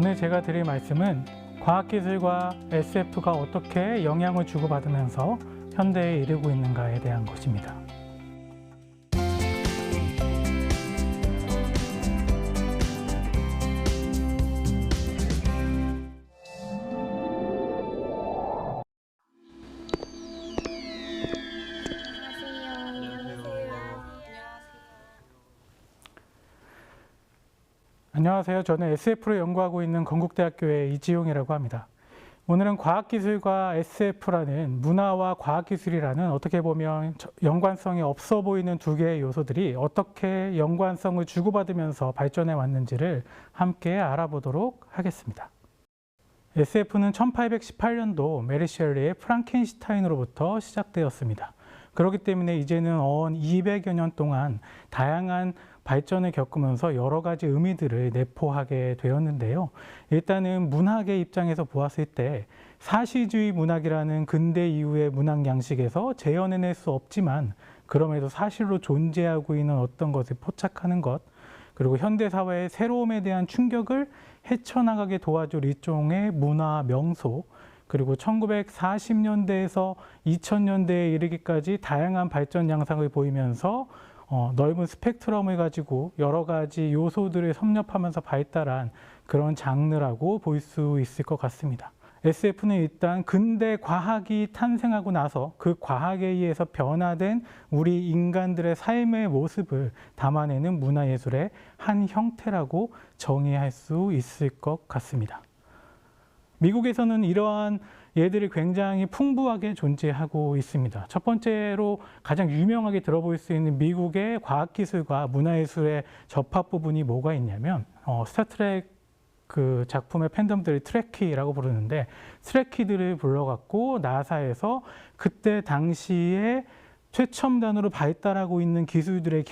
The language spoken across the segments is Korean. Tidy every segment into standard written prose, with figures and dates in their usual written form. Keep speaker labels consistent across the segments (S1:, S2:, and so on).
S1: 오늘 제가 드릴 말씀은 과학기술과 SF가 어떻게 영향을 주고받으면서 현대에 이르고 있는가에 대한 것입니다. 안녕하세요. 저는 SF를 연구하고 있는 건국대학교의 이지용이라고 합니다. 오늘은 과학기술과 SF라는 문화와 과학기술이라는 어떻게 보면 연관성이 없어 보이는 두 개의 요소들이 어떻게 연관성을 주고받으면서 발전해 왔는지를 함께 알아보도록 하겠습니다. SF는 1818년도 메리 셸리의 프랑켄슈타인으로부터 시작되었습니다. 그렇기 때문에 이제는 200여 년 동안 다양한 발전을 겪으면서 여러 가지 의미들을 내포하게 되었는데요. 일단은 문학의 입장에서 보았을 때 사실주의 문학이라는 근대 이후의 문학 양식에서 재현해낼 수 없지만 그럼에도 사실로 존재하고 있는 어떤 것을 포착하는 것, 그리고 현대사회의 새로움에 대한 충격을 헤쳐나가게 도와줄 일종의 문화 명소, 그리고 1940년대에서 2000년대에 이르기까지 다양한 발전 양상을 보이면서 넓은 스펙트럼을 가지고 여러 가지 요소들을 섭렵하면서 발달한 그런 장르라고 볼 수 있을 것 같습니다. SF는 일단 근대 과학이 탄생하고 나서 그 과학에 의해서 변화된 우리 인간들의 삶의 모습을 담아내는 문화예술의 한 형태라고 정의할 수 있을 것 같습니다. 미국에서는 이러한 예들이 굉장히 풍부하게 존재하고 있습니다. 첫 번째로 가장 유명하게 들어볼 수 있는 미국의 과학기술과 문화예술의 접합 부분이 뭐가 있냐면 스타트랙 그 작품의 팬덤들이 트레키라고 부르는데 트레키들을 불러갖고 나사에서 그때 당시에 최첨단으로 발달하고 있는 기술들의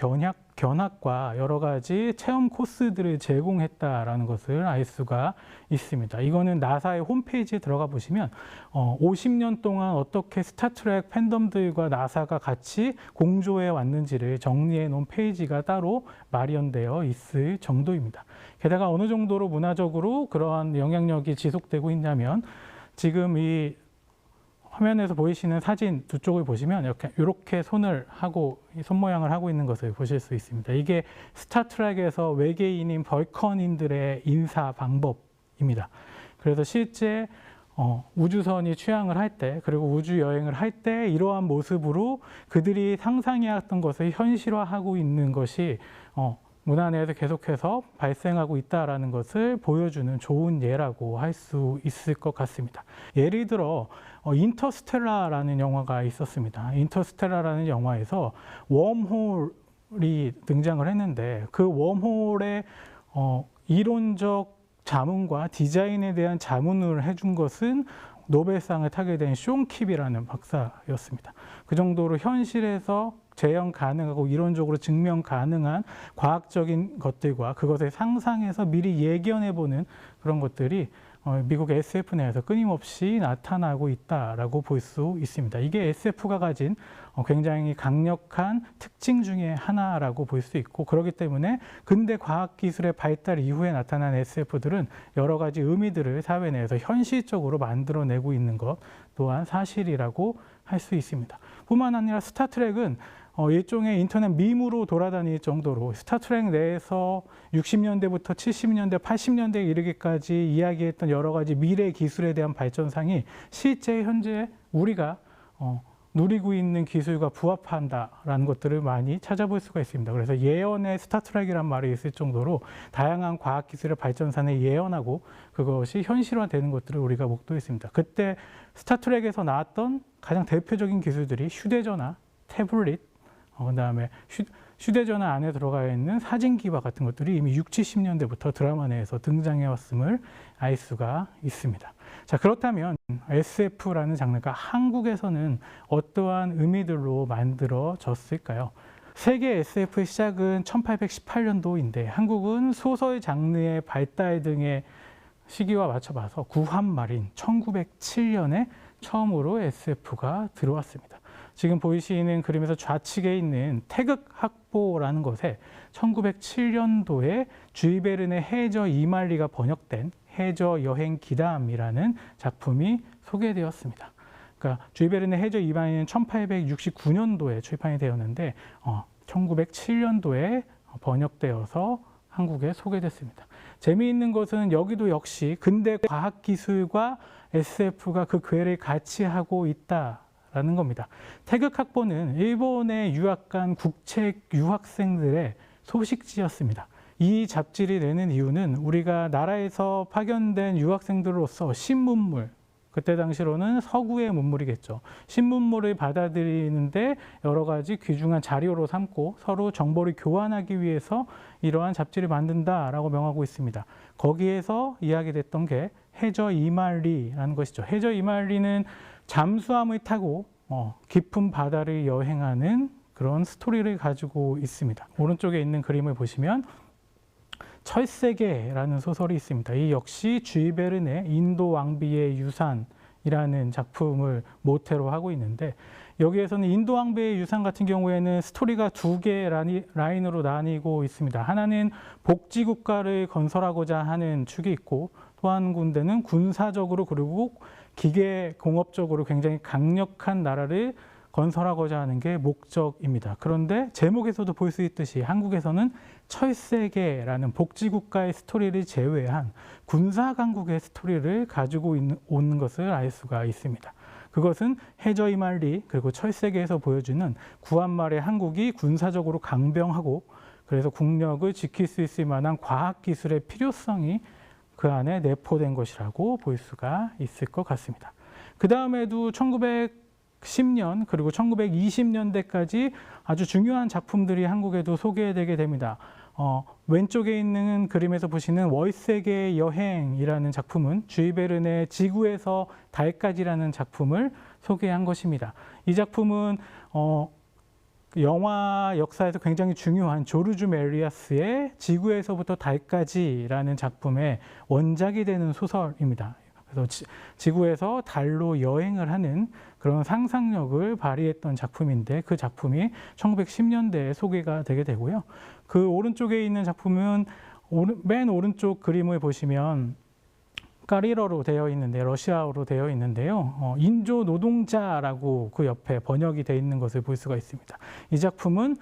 S1: 견학과 여러 가지 체험 코스들을 제공했다라는 것을 알 수가 있습니다. 이거는 나사의 홈페이지에 들어가 보시면 50년 동안 어떻게 스타트랙 팬덤들과 나사가 같이 공조해 왔는지를 정리해 놓은 페이지가 따로 마련되어 있을 정도입니다. 게다가 어느 정도로 문화적으로 그러한 영향력이 지속되고 있냐면 지금 이 화면에서 보이시는 사진 두 쪽을 보시면 이렇게 손을 하고 손 모양을 하고 있는 것을 보실 수 있습니다. 이게 스타트랙에서 외계인인 벌컨인들의 인사 방법입니다. 그래서 실제 우주선이 취항을 할 때 그리고 우주 여행을 할 때 이러한 모습으로 그들이 상상해왔던 것을 현실화하고 있는 것이 문화 내에서 계속해서 발생하고 있다는 것을 보여주는 좋은 예라고 할 수 있을 것 같습니다. 예를 들어 인터스텔라라는 영화가 있었습니다. 인터스텔라라는 영화에서 웜홀이 등장을 했는데 그 웜홀의 이론적 자문과 디자인에 대한 자문을 해준 것은 노벨상을 타게 된 쇼 킵이라는 박사였습니다. 그 정도로 현실에서 재현 가능하고 이론적으로 증명 가능한 과학적인 것들과 그것을 상상해서 미리 예견해보는 그런 것들이 미국 SF 내에서 끊임없이 나타나고 있다라고 볼 수 있습니다. 이게 SF가 가진 굉장히 강력한 특징 중에 하나라고 볼 수 있고 그렇기 때문에 근대 과학기술의 발달 이후에 나타난 SF들은 여러 가지 의미들을 사회 내에서 현실적으로 만들어내고 있는 것 또한 사실이라고 할 수 있습니다. 뿐만 아니라 스타트랙은 일종의 인터넷 밈으로 돌아다닐 정도로 스타트랙 내에서 60년대부터 70년대, 80년대에 이르기까지 이야기했던 여러 가지 미래 기술에 대한 발전상이 실제 현재 우리가 누리고 있는 기술과 부합한다라는 것들을 많이 찾아볼 수가 있습니다. 그래서 예언의 스타트랙이란 말이 있을 정도로 다양한 과학기술의 발전상을 예언하고 그것이 현실화되는 것들을 우리가 목도했습니다. 그때 스타트랙에서 나왔던 가장 대표적인 기술들이 휴대전화, 태블릿, 그다음에 휴대전화 안에 들어가 있는 사진기와 같은 것들이 이미 60, 70년대부터 드라마 내에서 등장해 왔음을 알 수가 있습니다. 자, 그렇다면 SF라는 장르가 한국에서는 어떠한 의미들로 만들어졌을까요? 세계 SF의 시작은 1818년도인데 한국은 소설 장르의 발달 등의 시기와 맞춰봐서 구한말인 1907년에 처음으로 SF가 들어왔습니다. 지금 보이시는 그림에서 좌측에 있는 태극학보라는 것에 1907년도에 주이베른의 해저 이말리가 번역된 해저 여행 기담이라는 작품이 소개되었습니다. 그러니까 주이 베른의 해저 이만희는 1869년도에 출판이 되었는데 1907년도에 번역되어서 한국에 소개됐습니다. 재미있는 것은 여기도 역시 근대 과학기술과 SF가 그 궤를 같이 하고 있다라는 겁니다. 태극학보는 일본에 유학 간 국책 유학생들의 소식지였습니다. 이 잡지를 내는 이유는 우리가 나라에서 파견된 유학생들로서 신문물, 그때 당시로는 서구의 문물이겠죠. 신문물을 받아들이는데 여러 가지 귀중한 자료로 삼고 서로 정보를 교환하기 위해서 이러한 잡지를 만든다라고 명하고 있습니다. 거기에서 이야기됐던 게 해저 이말리라는 것이죠. 해저 이말리는 잠수함을 타고 깊은 바다를 여행하는 그런 스토리를 가지고 있습니다. 오른쪽에 있는 그림을 보시면 철새개라는 소설이 있습니다. 이 역시 주이 베른의 인도 왕비의 유산이라는 작품을 모태로 하고 있는데 여기에서는 인도 왕비의 유산 같은 경우에는 스토리가 두 개의 라인으로 나뉘고 있습니다. 하나는 복지국가를 건설하고자 하는 축이 있고 또 한 군데는 군사적으로 그리고 기계공업적으로 굉장히 강력한 나라를 건설하고자 하는 게 목적입니다. 그런데 제목에서도 볼 수 있듯이 한국에서는 철새개라는 복지국가의 스토리를 제외한 군사강국의 스토리를 가지고 오는 것을 알 수가 있습니다. 그것은 해저 이말리 그리고 철새개에서 보여주는 구한말의 한국이 군사적으로 강병하고 그래서 국력을 지킬 수 있을 만한 과학기술의 필요성이 그 안에 내포된 것이라고 볼 수가 있을 것 같습니다. 그 다음에도 1910년 그리고 1920년대까지 아주 중요한 작품들이 한국에도 소개되게 됩니다. 왼쪽에 있는 그림에서 보시는 월세계 여행이라는 작품은 주이 베른의 지구에서 달까지라는 작품을 소개한 것입니다. 이 작품은 영화 역사에서 굉장히 중요한 조르주 멜리아스의 지구에서부터 달까지라는 작품의 원작이 되는 소설입니다. 그래서 지구에서 달로 여행을 하는 그런 상상력을 발휘했던 작품인데 그 작품이 1910년대에 소개가 되게 되고요. 그 오른쪽에 있는 작품은 맨 오른쪽 그림을 보시면 까리러로 되어 있는데 러시아어로 되어 있는데요. 인조 노동자라고 그 옆에 번역이 되어 있는 것을 볼 수가 있습니다. 이 작품은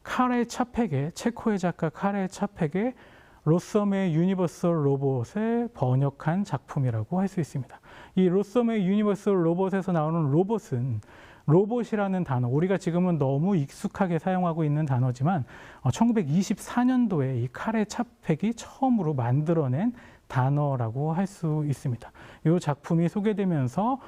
S1: 카렐 차펙의 체코의 작가 카렐 차펙의 로썸의 유니버설 로봇을 번역한 작품이라고 할 수 있습니다. 이 로썸의 유니버설 로봇에서 나오는 로봇은 로봇이라는 단어, 우리가 지금은 너무 익숙하게 사용하고 있는 단어지만 1924년도에 이 카렐 차펙이 처음으로 만들어낸 단어라고 할 수 있습니다. 이 작품이 소개되면서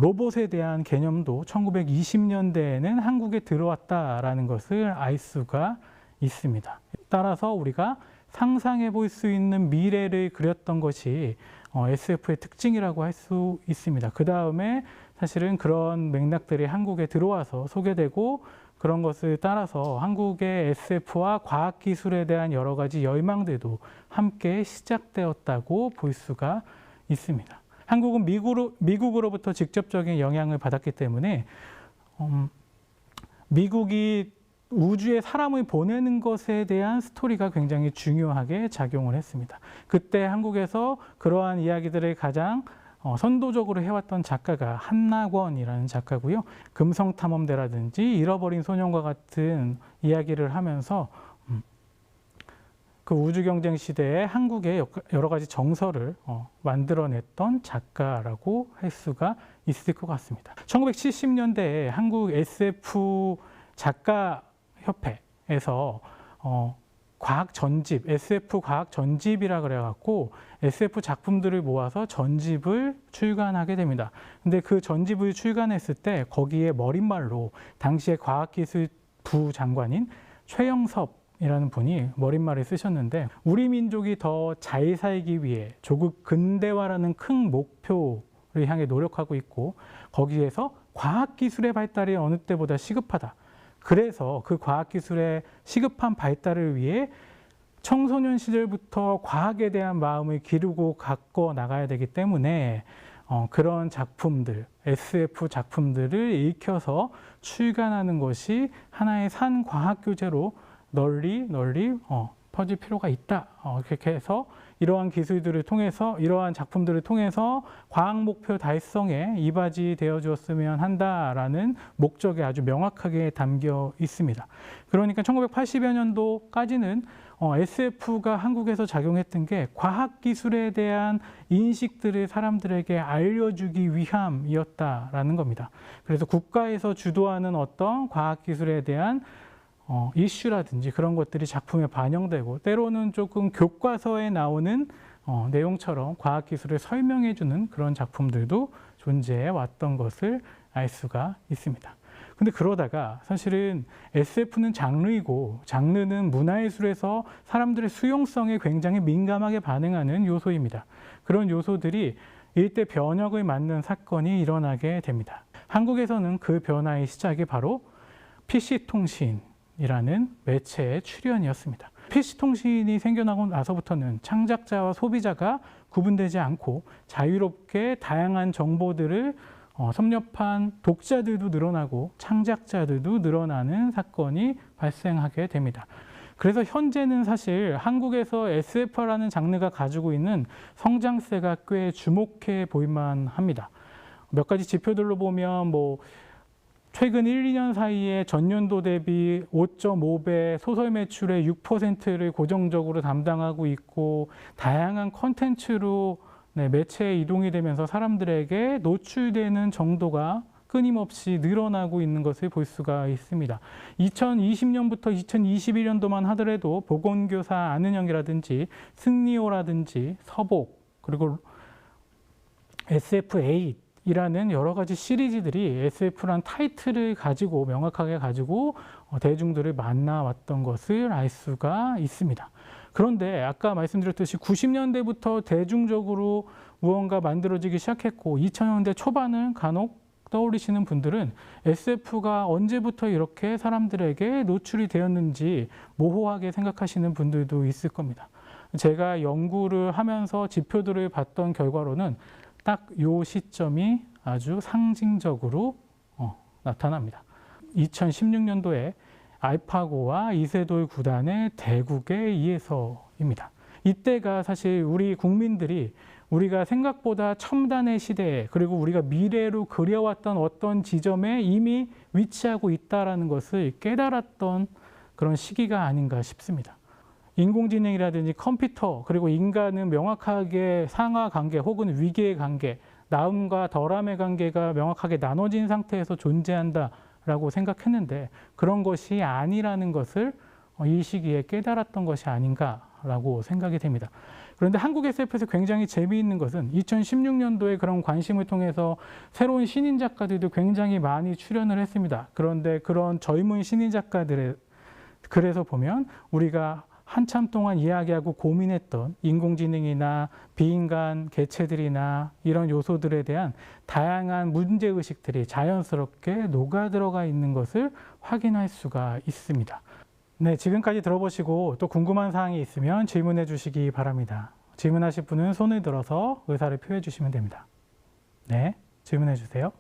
S1: 로봇에 대한 개념도 1920년대에는 한국에 들어왔다라는 것을 알 수가 있습니다. 따라서 우리가 상상해 볼 수 있는 미래를 그렸던 것이 SF의 특징이라고 할 수 있습니다. 그 다음에 사실은 그런 맥락들이 한국에 들어와서 소개되고 그런 것을 따라서 한국의 SF와 과학기술에 대한 여러 가지 열망들도 함께 시작되었다고 볼 수가 있습니다. 한국은 미국으로부터 직접적인 영향을 받았기 때문에 미국이 우주에 사람을 보내는 것에 대한 스토리가 굉장히 중요하게 작용을 했습니다. 그때 한국에서 그러한 이야기들을 가장 선도적으로 해왔던 작가가 한낙원이라는 작가고요. 금성탐험대라든지 잃어버린 소년과 같은 이야기를 하면서 그 우주경쟁 시대에 한국의 여러 가지 정서를 만들어냈던 작가라고 할 수가 있을 것 같습니다. 1970년대에 한국 SF 작가협회에서 과학 전집, SF 과학 전집이라 그래갖고 SF 작품들을 모아서 전집을 출간하게 됩니다. 근데 그 전집을 출간했을 때 거기에 머릿말로 당시의 과학기술부 장관인 최영섭이라는 분이 머릿말을 쓰셨는데 우리 민족이 더 잘 살기 위해 조국 근대화라는 큰 목표를 향해 노력하고 있고 거기에서 과학기술의 발달이 어느 때보다 시급하다. 그래서 그 과학기술의 시급한 발달을 위해 청소년 시절부터 과학에 대한 마음을 기르고 갖고 나가야 되기 때문에 그런 작품들, SF 작품들을 읽혀서 출간하는 것이 하나의 산과학교재로 널리 퍼질 필요가 있다. 그렇게 해서 이러한 기술들을 통해서, 이러한 작품들을 통해서 과학 목표 달성에 이바지되어 주었으면 한다라는 목적이 아주 명확하게 담겨 있습니다. 그러니까 1980여 년도까지는 SF가 한국에서 작용했던 게 과학기술에 대한 인식들을 사람들에게 알려주기 위함이었다라는 겁니다. 그래서 국가에서 주도하는 어떤 과학기술에 대한 이슈라든지 그런 것들이 작품에 반영되고, 때로는 조금 교과서에 나오는 내용처럼 과학기술을 설명해주는 그런 작품들도 존재해 왔던 것을 알 수가 있습니다. 근데 그러다가 사실은 SF는 장르이고, 장르는 문화예술에서 사람들의 수용성에 굉장히 민감하게 반응하는 요소입니다. 그런 요소들이 일대 변혁을 맞는 사건이 일어나게 됩니다. 한국에서는 그 변화의 시작이 바로 PC통신이라는 매체의 출현이었습니다. PC통신이 생겨나고 나서부터는 창작자와 소비자가 구분되지 않고 자유롭게 다양한 정보들을 섭렵한 독자들도 늘어나고 창작자들도 늘어나는 사건이 발생하게 됩니다. 그래서 현재는 사실 한국에서 SF라는 장르가 가지고 있는 성장세가 꽤 주목해 보일만 합니다. 몇 가지 지표들로 보면 최근 1, 2년 사이에 전년도 대비 5.5배, 소설 매출의 6%를 고정적으로 담당하고 있고, 다양한 컨텐츠로 매체에 이동이 되면서 사람들에게 노출되는 정도가 끊임없이 늘어나고 있는 것을 볼 수가 있습니다. 2020년부터 2021년도만 하더라도 보건교사 안은영이라든지 승리호라든지 서복, 그리고 SF8이라는 여러 가지 시리즈들이 SF란 타이틀을 가지고 명확하게 가지고 대중들을 만나왔던 것을 알 수가 있습니다. 그런데 아까 말씀드렸듯이 90년대부터 대중적으로 무언가 만들어지기 시작했고, 2000년대 초반을 간혹 떠올리시는 분들은 SF가 언제부터 이렇게 사람들에게 노출이 되었는지 모호하게 생각하시는 분들도 있을 겁니다. 제가 연구를 하면서 지표들을 봤던 결과로는 딱 이 시점이 아주 상징적으로 나타납니다. 2016년도에 알파고와 이세돌 구단의 대국에 의해서입니다. 이때가 사실 우리 국민들이 우리가 생각보다 첨단의 시대에, 그리고 우리가 미래로 그려왔던 어떤 지점에 이미 위치하고 있다는 것을 깨달았던 그런 시기가 아닌가 싶습니다. 인공지능이라든지 컴퓨터, 그리고 인간은 명확하게 상하 관계 혹은 위계의 관계, 나음과 덜함의 관계가 명확하게 나눠진 상태에서 존재한다라고 생각했는데, 그런 것이 아니라는 것을 이 시기에 깨달았던 것이 아닌가라고 생각이 됩니다. 그런데 한국 SF에서 굉장히 재미있는 것은 2016년도에 그런 관심을 통해서 새로운 신인 작가들도 굉장히 많이 출연을 했습니다. 그런데 그런 젊은 신인 작가들의 글에서 보면 우리가 한참 동안 이야기하고 고민했던 인공지능이나 비인간 개체들이나 이런 요소들에 대한 다양한 문제의식들이 자연스럽게 녹아들어가 있는 것을 확인할 수가 있습니다. 네, 지금까지 들어보시고 또 궁금한 사항이 있으면 질문해 주시기 바랍니다. 질문하실 분은 손을 들어서 의사를 표해 주시면 됩니다. 네, 질문해 주세요.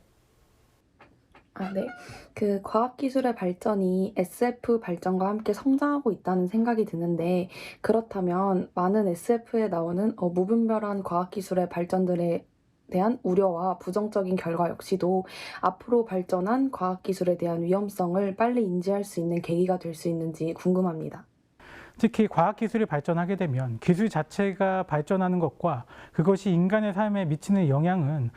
S2: 네. 그 과학기술의 발전이 SF 발전과 함께 성장하고 있다는 생각이 드는데, 그렇다면 많은 SF에 나오는 무분별한 과학기술의 발전들에 대한 우려와 부정적인 결과 역시도 앞으로 발전한 과학기술에 대한 위험성을 빨리 인지할 수 있는 계기가 될 수 있는지 궁금합니다.
S1: 특히 과학기술이 발전하게 되면 기술 자체가 발전하는 것과 그것이 인간의 삶에 미치는 영향은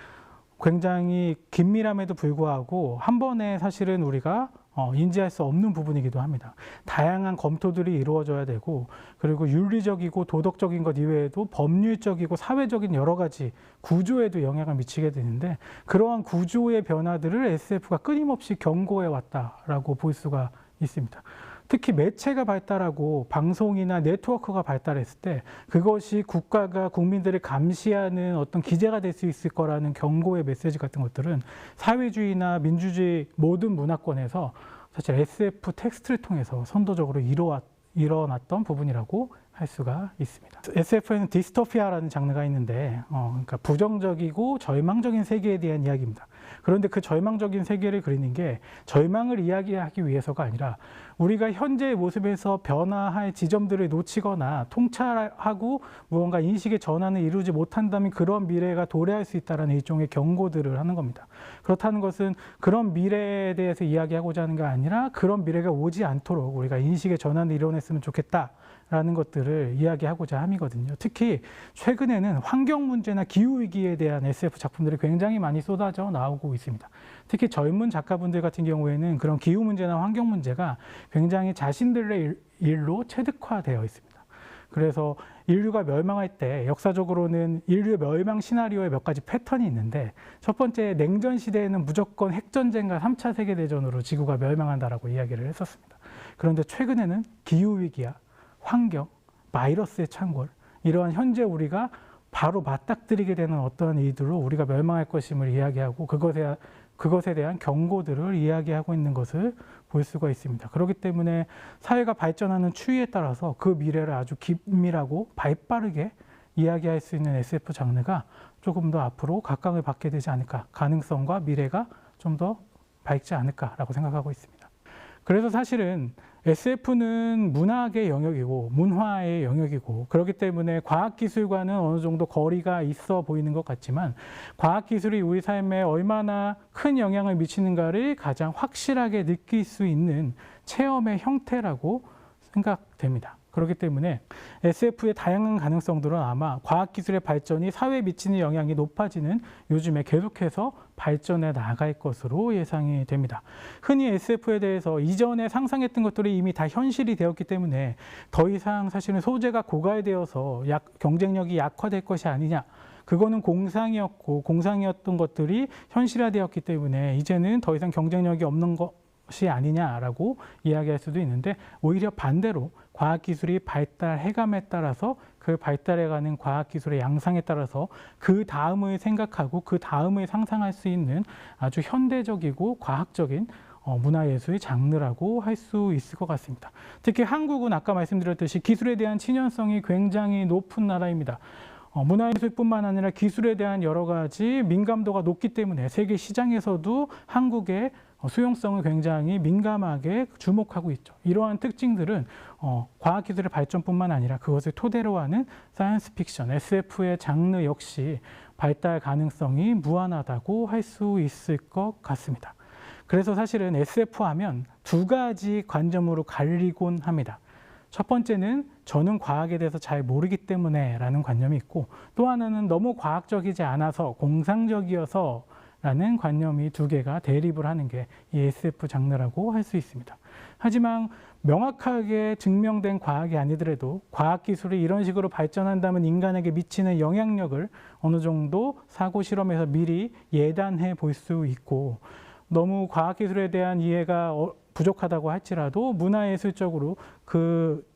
S1: 굉장히 긴밀함에도 불구하고 한 번에 사실은 우리가 인지할 수 없는 부분이기도 합니다. 다양한 검토들이 이루어져야 되고, 그리고 윤리적이고 도덕적인 것 이외에도 법률적이고 사회적인 여러 가지 구조에도 영향을 미치게 되는데, 그러한 구조의 변화들을 SF가 끊임없이 경고해 왔다라고 볼 수가 있습니다. 특히 매체가 발달하고 방송이나 네트워크가 발달했을 때 그것이 국가가 국민들을 감시하는 어떤 기제가 될 수 있을 거라는 경고의 메시지 같은 것들은 사회주의나 민주주의 모든 문화권에서 사실 SF 텍스트를 통해서 선도적으로 일어났던 부분이라고 할 수가 있습니다. SF에는 디스토피아라는 장르가 있는데 그러니까 부정적이고 절망적인 세계에 대한 이야기입니다. 그런데 그 절망적인 세계를 그리는 게 절망을 이야기하기 위해서가 아니라 우리가 현재의 모습에서 변화할 지점들을 놓치거나 통찰하고 무언가 인식의 전환을 이루지 못한다면 그런 미래가 도래할 수 있다는 일종의 경고들을 하는 겁니다. 그렇다는 것은 그런 미래에 대해서 이야기하고자 하는 게 아니라 그런 미래가 오지 않도록 우리가 인식의 전환을 이뤄냈으면 좋겠다라는 것들을 이야기하고자 함이거든요. 특히 최근에는 환경 문제나 기후 위기에 대한 SF 작품들이 굉장히 많이 쏟아져 나오고 있습니다. 특히 젊은 작가분들 같은 경우에는 그런 기후 문제나 환경 문제가 굉장히 자신들의 일로 체득화되어 있습니다. 그래서 인류가 멸망할 때 역사적으로는 인류 멸망 시나리오의 몇 가지 패턴이 있는데, 첫 번째, 냉전 시대에는 무조건 핵전쟁과 3차 세계대전으로 지구가 멸망한다라고 이야기를 했었습니다. 그런데 최근에는 기후위기야 환경, 바이러스의 창궐, 이러한 현재 우리가 바로 맞닥뜨리게 되는 어떠한 일들로 우리가 멸망할 것임을 이야기하고 그것에 대한 경고들을 이야기하고 있는 것을 볼 수가 있습니다. 그렇기 때문에 사회가 발전하는 추이에 따라서 그 미래를 아주 긴밀하고 발빠르게 이야기할 수 있는 SF 장르가 조금 더 앞으로 각광을 받게 되지 않을까, 가능성과 미래가 좀 더 밝지 않을까라고 생각하고 있습니다. 그래서 사실은 SF는 문학의 영역이고 문화의 영역이고, 그렇기 때문에 과학기술과는 어느 정도 거리가 있어 보이는 것 같지만 과학기술이 우리 삶에 얼마나 큰 영향을 미치는가를 가장 확실하게 느낄 수 있는 체험의 형태라고 생각됩니다. 그렇기 때문에 SF의 다양한 가능성들은 아마 과학기술의 발전이 사회에 미치는 영향이 높아지는 요즘에 계속해서 발전해 나갈 것으로 예상이 됩니다. 흔히 SF에 대해서 이전에 상상했던 것들이 이미 다 현실이 되었기 때문에 더 이상 사실은 소재가 고갈되어서 경쟁력이 약화될 것이 아니냐, 그거는 공상이었고 공상이었던 것들이 현실화되었기 때문에 이제는 더 이상 경쟁력이 없는 것이 아니냐라고 이야기할 수도 있는데, 오히려 반대로 과학기술이 발달해감에 따라서 그 발달해가는 과학기술의 양상에 따라서 그 다음을 생각하고 그 다음을 상상할 수 있는 아주 현대적이고 과학적인 문화예술의 장르라고 할 수 있을 것 같습니다. 특히 한국은 아까 말씀드렸듯이 기술에 대한 친연성이 굉장히 높은 나라입니다. 문화예술뿐만 아니라 기술에 대한 여러 가지 민감도가 높기 때문에 세계 시장에서도 한국의 수용성을 굉장히 민감하게 주목하고 있죠. 이러한 특징들은 과학기술의 발전뿐만 아니라 그것을 토대로 하는 사이언스 픽션, SF의 장르 역시 발달 가능성이 무한하다고 할 수 있을 것 같습니다. 그래서 사실은 SF 하면 두 가지 관점으로 갈리곤 합니다. 첫 번째는 저는 과학에 대해서 잘 모르기 때문에 라는 관념이 있고, 또 하나는 너무 과학적이지 않아서 공상적이어서 라는 관념이 두 개가 대립을 하는 게 이 SF 장르라고 할 수 있습니다. 하지만 명확하게 증명된 과학이 아니더라도 과학기술이 이런 식으로 발전한다면 인간에게 미치는 영향력을 어느 정도 사고 실험에서 미리 예단해 볼 수 있고, 너무 과학기술에 대한 이해가 부족하다고 할지라도 문화예술적으로 그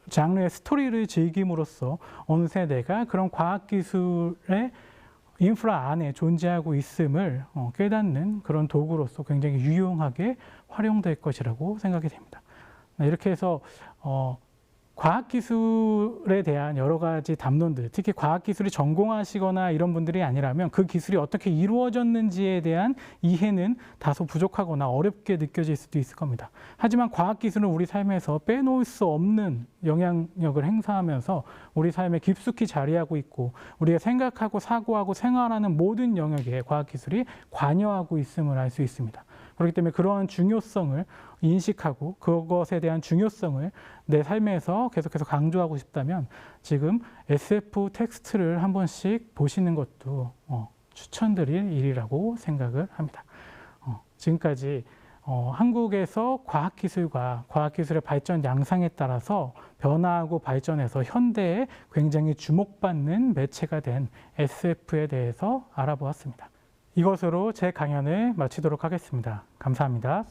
S1: 장르의 스토리를 즐김으로써 어느 세대가 그런 과학기술의 인프라 안에 존재하고 있음을 깨닫는 그런 도구로서 굉장히 유용하게 활용될 것이라고 생각이 됩니다. 이렇게 해서 과학기술에 대한 여러 가지 담론들, 특히 과학기술이 전공하시거나 이런 분들이 아니라면 그 기술이 어떻게 이루어졌는지에 대한 이해는 다소 부족하거나 어렵게 느껴질 수도 있을 겁니다. 하지만 과학기술은 우리 삶에서 빼놓을 수 없는 영향력을 행사하면서 우리 삶에 깊숙이 자리하고 있고, 우리가 생각하고 사고하고 생활하는 모든 영역에 과학기술이 관여하고 있음을 알 수 있습니다. 그렇기 때문에 그러한 중요성을 인식하고 그것에 대한 중요성을 내 삶에서 계속해서 강조하고 싶다면 지금 SF 텍스트를 한 번씩 보시는 것도 추천드릴 일이라고 생각을 합니다. 지금까지 한국에서 과학기술과 과학기술의 발전 양상에 따라서 변화하고 발전해서 현대에 굉장히 주목받는 매체가 된 SF에 대해서 알아보았습니다. 이것으로 제 강연을 마치도록 하겠습니다. 감사합니다.